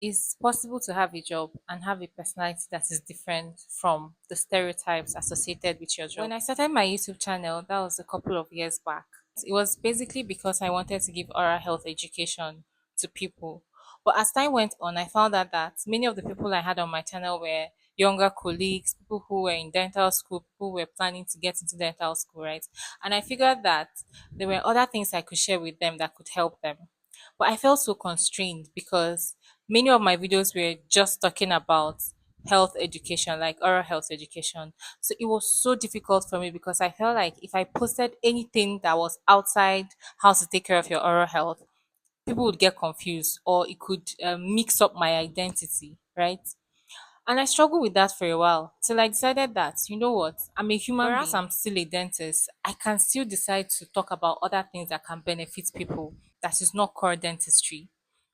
It's possible to have a job and have a personality that is different from the stereotypes associated with your job. When I started my YouTube channel, that was a couple of years back. It was basically because I wanted to give oral health education to people. But as time went on, I found out that many of the people I had on my channel were younger colleagues, people who were in dental school, people who were planning to get into dental school, right? And I figured that there were other things I could share with them that could help them. But I felt so constrained because many of my videos were just talking about health education, like oral health education. So it was so difficult for me because I felt like if I posted anything that was outside how to take care of your oral health, people would get confused or it could mix up my identity, right? And I struggled with that for a while till I decided that, you know what, I'm a human Whereas being. I'm still a dentist, I can still decide to talk about other things that can benefit people that is not core dentistry.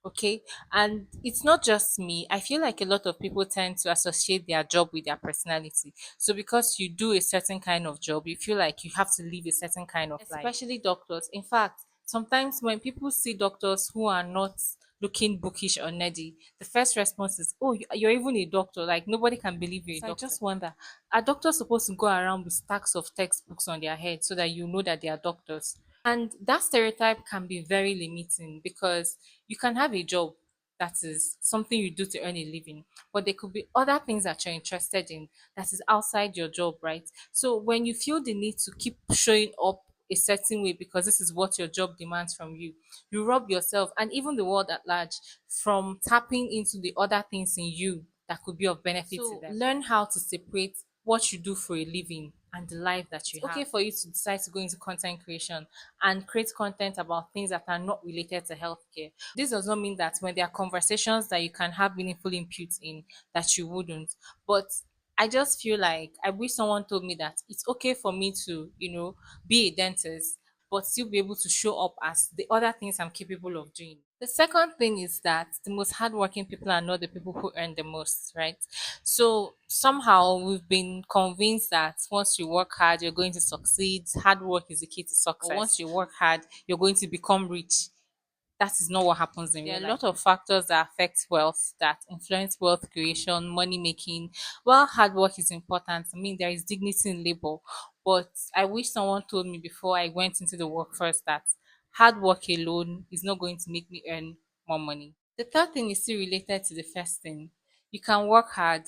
Okay. And it's not just me. I feel like a lot of people tend to associate their job with their personality. So because you do a certain kind of job, you feel like you have to live a certain kind of life. Especially doctors. In fact, sometimes when people see doctors who are not looking bookish or nerdy, the first response is, "Oh, you're even a doctor." Like nobody can believe you're a doctor. I just wonder, are doctors supposed to go around with stacks of textbooks on their head so that you know that they are doctors? And that stereotype can be very limiting because you can have a job that is something you do to earn a living, but there could be other things that you're interested in that is outside your job, right? So when you feel the need to keep showing up a certain way because this is what your job demands from you, you rob yourself and even the world at large from tapping into the other things in you that could be of benefit to them. Learn how to separate what you do for a living and the life that you have. It's okay for you to decide to go into content creation and create content about things that are not related to healthcare. This does not mean that when there are conversations that you can have meaningful inputs in, that you wouldn't. But I just feel like I wish someone told me that it's okay for me to, be a dentist, but still be able to show up as the other things I'm capable of doing. The second thing is that the most hardworking people are not the people who earn the most, right? So somehow we've been convinced that once you work hard, you're going to succeed. Hard work is the key to success. Or once you work hard, you're going to become rich. That is not what happens in real life. There are a lot of factors that affect wealth, that influence wealth creation, money making. While hard work is important, I mean, there is dignity in labor. But I wish someone told me before I went into the workforce that hard work alone is not going to make me earn more money. The third thing is still related to the first thing. You can work hard,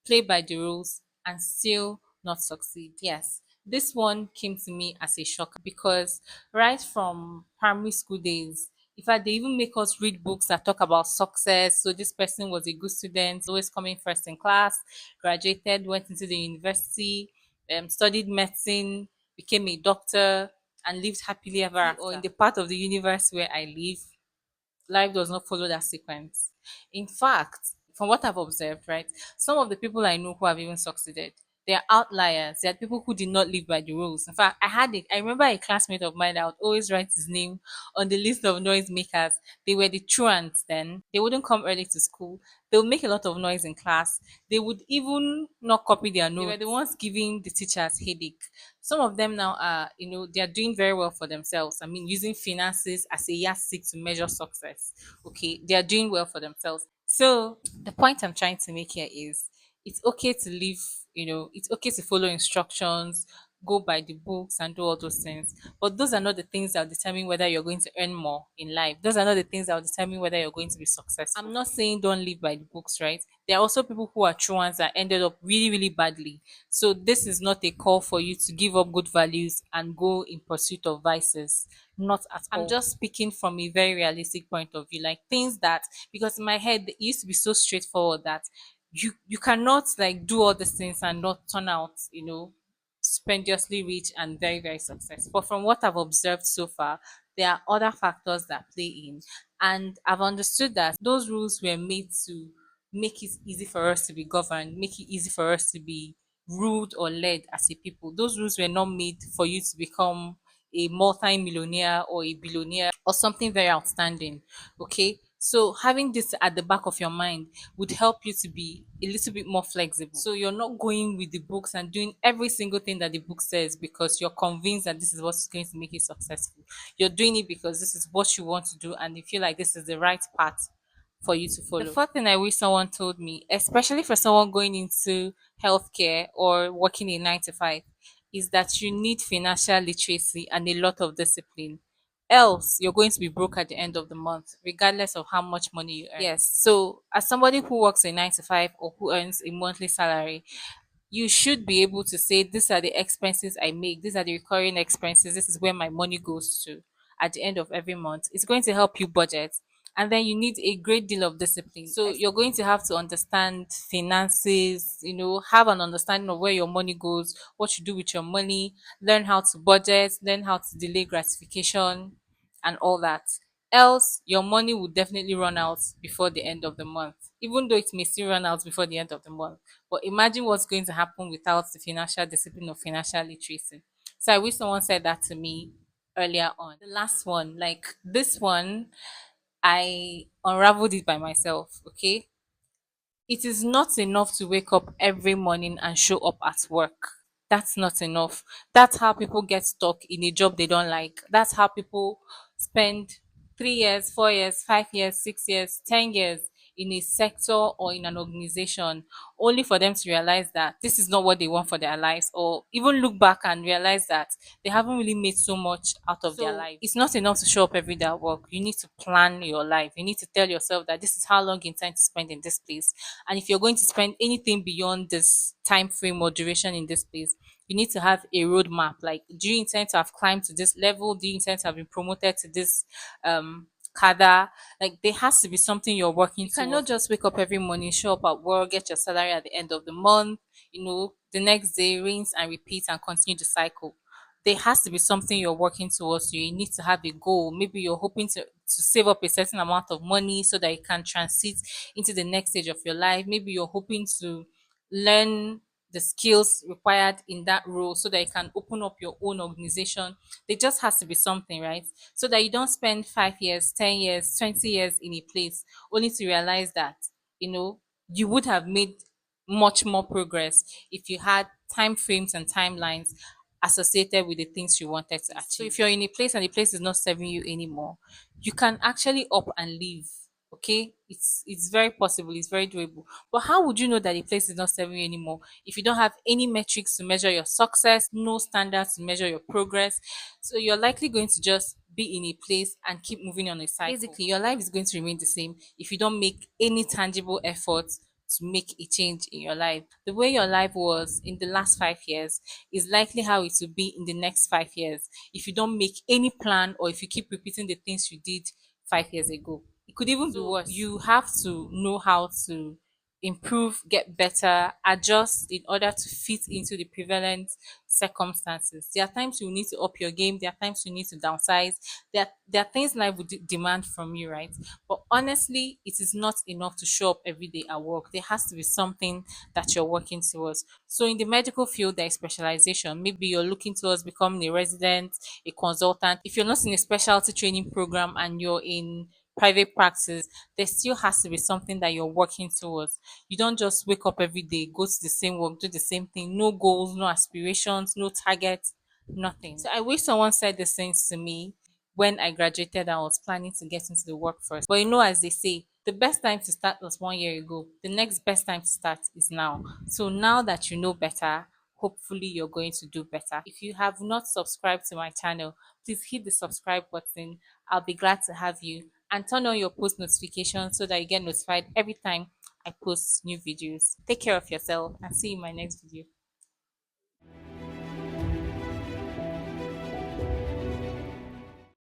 play by the rules, and still not succeed. Yes, this one came to me as a shock because right from primary school days, in fact, they even make us read books that talk about success. So this person was a good student, always coming first in class, graduated, went into the university, studied medicine, became a doctor, and lived happily ever after. Or in the part of the universe where I live, life does not follow that sequence. In fact, from what I've observed, right, some of the people I know who have even succeeded, they are outliers. They are people who did not live by the rules. In fact, I remember a classmate of mine that would always write his name on the list of noisemakers. They were the truants then. They wouldn't come early to school. They would make a lot of noise in class. They would even not copy their notes. They were the ones giving the teachers headache. Some of them now are, they are doing very well for themselves. I mean, using finances as a yardstick to measure success. Okay, they are doing well for themselves. So the point I'm trying to make here is it's okay to live, it's okay to follow instructions, go by the books and do all those things. But those are not the things that will determine whether you're going to earn more in life. Those are not the things that will determine whether you're going to be successful. I'm not saying don't live by the books, right? There are also people who are true ones that ended up really, really badly. So this is not a call for you to give up good values and go in pursuit of vices. Not at all. I'm just speaking from a very realistic point of view, like things that, because in my head it used to be so straightforward that you cannot like do all these things and not turn out, spendiously rich and very, very successful. But from what I've observed so far, there are other factors that play in. And I've understood that those rules were made to make it easy for us to be governed, make it easy for us to be ruled or led as a people. Those rules were not made for you to become a multi-millionaire or a billionaire or something very outstanding. Okay. So having this at the back of your mind would help you to be a little bit more flexible. So you're not going with the books and doing every single thing that the book says because you're convinced that this is what's going to make you successful. You're doing it because this is what you want to do and you feel like this is the right path for you to follow. The fourth thing I wish someone told me, especially for someone going into healthcare or working a 9 to 5, is that you need financial literacy and a lot of discipline. Else, you're going to be broke at the end of the month, regardless of how much money you earn. Yes. So, as somebody who works a 9 to 5 or who earns a monthly salary, you should be able to say, these are the expenses I make, these are the recurring expenses, this is where my money goes to at the end of every month. It's going to help you budget. And then you need a great deal of discipline. So you're going to have to understand finances, have an understanding of where your money goes, what you do with your money, learn how to budget, learn how to delay gratification, and all that. Else, your money will definitely run out before the end of the month, even though it may still run out before the end of the month. But imagine what's going to happen without the financial discipline of financial literacy. So I wish someone said that to me earlier on. The last one, like this one, I unraveled it by myself. Okay. It is not enough to wake up every morning and show up at work. That's not enough. That's how people get stuck in a job they don't like. That's how people spend 3 years, 4 years, 5 years, 6 years, 10 years in a sector or in an organization, only for them to realize that this is not what they want for their lives, or even look back and realize that they haven't really made so much out of their life. It's not enough to show up every day at work. You need to plan your life. You need to tell yourself that this is how long you intend to spend in this place. And if you're going to spend anything beyond this time frame or duration in this place, you need to have a roadmap. Like, do you intend to have climbed to this level? Do you intend to have been promoted to this cadre? Like, there has to be something you're working towards. You cannot just wake up every morning, show up at work, get your salary at the end of the month, the next day rinse and repeat and continue the cycle. There has to be something you're working towards. You need to have a goal. Maybe you're hoping to save up a certain amount of money so that you can transit into the next stage of your life. Maybe you're hoping to learn the skills required in that role so that you can open up your own organization. There just has to be something, right? So that you don't spend 5 years, 10 years, 20 years in a place only to realize that, you would have made much more progress if you had time frames and timelines associated with the things you wanted to achieve. So if you're in a place and the place is not serving you anymore, you can actually up and leave. Okay, it's very possible, it's very doable. But how would you know that the place is not serving you anymore if you don't have any metrics to measure your success, no standards to measure your progress? So you're likely going to just be in a place and keep moving on a cycle. Basically, your life is going to remain the same if you don't make any tangible efforts to make a change in your life. The way your life was in the last 5 years is likely how it will be in the next 5 years if you don't make any plan, or if you keep repeating the things you did 5 years ago. It could even be worse. You have to know how to improve, get better, adjust in order to fit into the prevalent circumstances. There are times you need to up your game, there are times you need to downsize. There are things life would demand from you, right? But honestly, it is not enough to show up every day at work. There has to be something that you're working towards. So in the medical field, there is specialization. Maybe you're looking towards becoming a resident, a consultant. If you're not in a specialty training program and you're in private practice, there still has to be something that you're working towards. You don't just wake up every day, go to the same work, do the same thing, no goals, no aspirations, no targets, nothing. So I wish someone said the things to me when I graduated and I was planning to get into the workforce. But as they say, the best time to start was 1 year ago. The next best time to start is now. So now that you know better, hopefully you're going to do better. If you have not subscribed to my channel, please hit the subscribe button. I'll be glad to have you. And turn on your post notifications so that you get notified every time I post new videos. Take care of yourself and see you in my next video.